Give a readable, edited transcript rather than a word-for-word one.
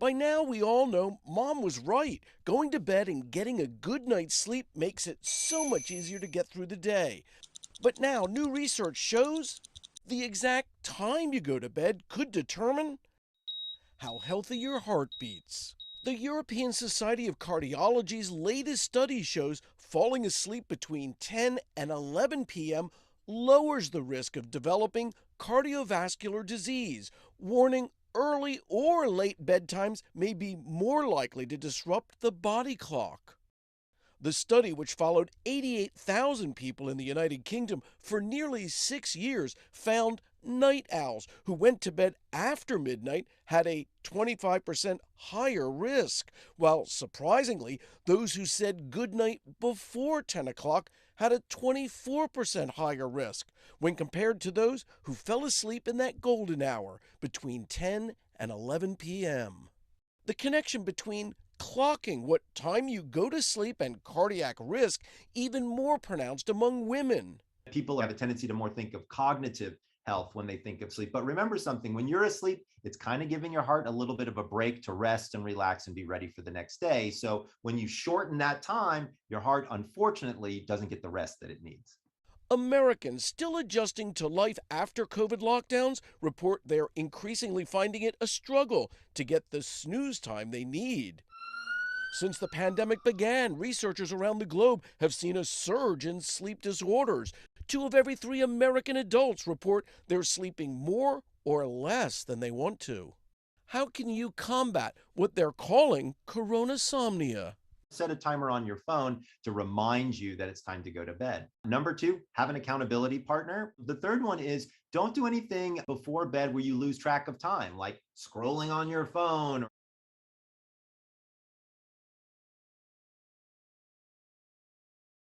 By now, we all know Mom was right. Going to bed and getting a good night's sleep makes it so much easier to get through the day. But now, new research shows the exact time you go to bed could determine how healthy your heart beats. The European Society of Cardiology's latest study shows falling asleep between 10 and 11 p.m. lowers the risk of developing cardiovascular disease, warning early or late bedtimes may be more likely to disrupt the body clock. The study, which followed 88,000 people in the United Kingdom for nearly 6 years, found night owls who went to bed after midnight had a 25% higher risk, while surprisingly, those who said goodnight before 10 o'clock had a 24% higher risk when compared to those who fell asleep in that golden hour between 10 and 11 p.m. The connection between clocking what time you go to sleep and cardiac risk even more pronounced among women. People have a tendency to more think of cognitive health when they think of sleep. But remember something, when you're asleep, it's kind of giving your heart a little bit of a break to rest and relax and be ready for the next day. So when you shorten that time, your heart unfortunately doesn't get the rest that it needs. Americans still adjusting to life after COVID lockdowns report they're increasingly finding it a struggle to get the snooze time they need. Since the pandemic began, researchers around the globe have seen a surge in sleep disorders. 2 of every 3 American adults report they're sleeping more or less than they want to. How can you combat what they're calling coronasomnia? Set a timer on your phone to remind you that it's time to go to bed. Number two, have an accountability partner. The third one is don't do anything before bed where you lose track of time, like scrolling on your phone